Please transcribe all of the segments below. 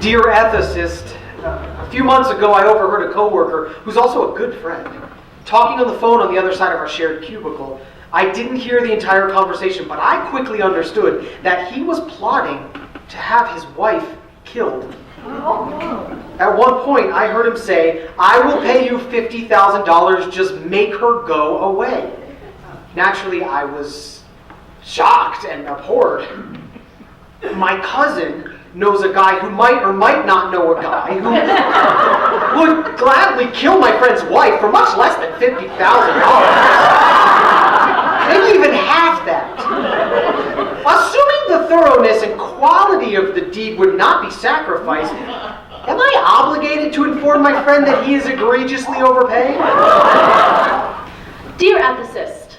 Dear ethicist, a few months ago I overheard a coworker, who's also a good friend, talking on the phone on the other side of our shared cubicle. I didn't hear the entire conversation, but I quickly understood that he was plotting to have his wife killed. At one point, I heard him say, "I will pay you $50,000, just make her go away." Naturally, I was shocked and abhorred. My cousin knows a guy who might or might not know a guy who would gladly kill my friend's wife for much less than $50,000. Maybe even half that. Assuming the thoroughness and quality of the deed would not be sacrificed, am I obligated to inform my friend that he is egregiously overpaid? Dear ethicist,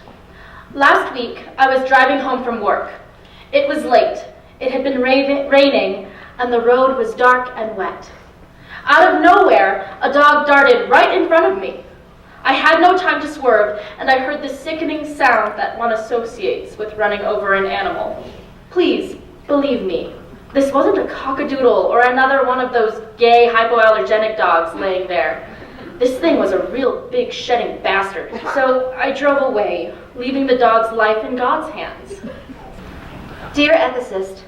last week I was driving home from work. It was late. It had been raining, and the road was dark and wet. Out of nowhere, a dog darted right in front of me. I had no time to swerve, and I heard the sickening sound that one associates with running over an animal. Please, believe me, this wasn't a cockadoodle or another one of those gay hypoallergenic dogs laying there. This thing was a real big shedding bastard, so I drove away, leaving the dog's life in God's hands. Dear ethicist,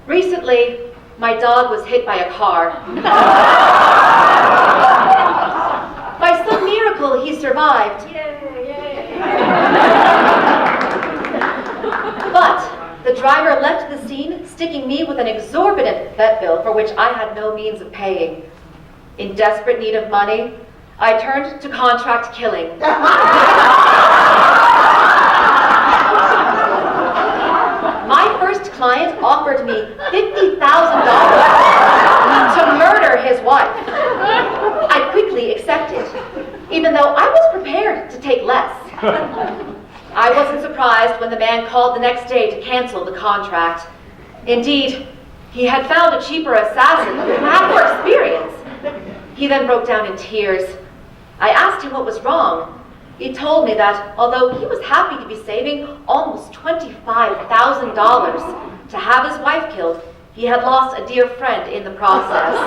recently my dog was hit by a car. By some miracle he survived. But the driver left the scene, sticking me with an exorbitant vet bill for which I had no means of paying. In desperate need of money, I turned to contract killing. My first client offered me $50,000 to murder his wife. I quickly accepted, even though I was prepared to take less. I wasn't surprised when the man called the next day to cancel the contract. Indeed, he had found a cheaper assassin who had more experience. He then broke down in tears. I asked him what was wrong. He told me that although he was happy to be saving almost $25,000 to have his wife killed, he had lost a dear friend in the process.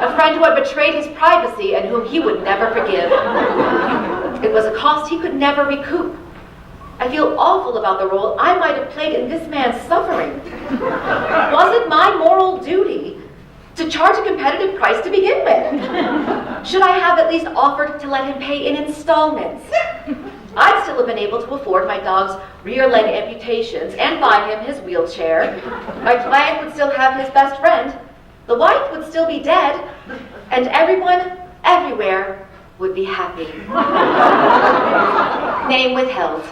A friend who had betrayed his privacy and whom he would never forgive. It was a cost he could never recoup. I feel awful about the role I might have played in this man's suffering. Was it my moral duty to charge a competitive price to begin with? Should I have at least offered to let him pay in installments? I'd still have been able to afford my dog's rear leg amputations and buy him his wheelchair. My client would still have his best friend. The wife would still be dead. And everyone, everywhere, would be happy. Name withheld.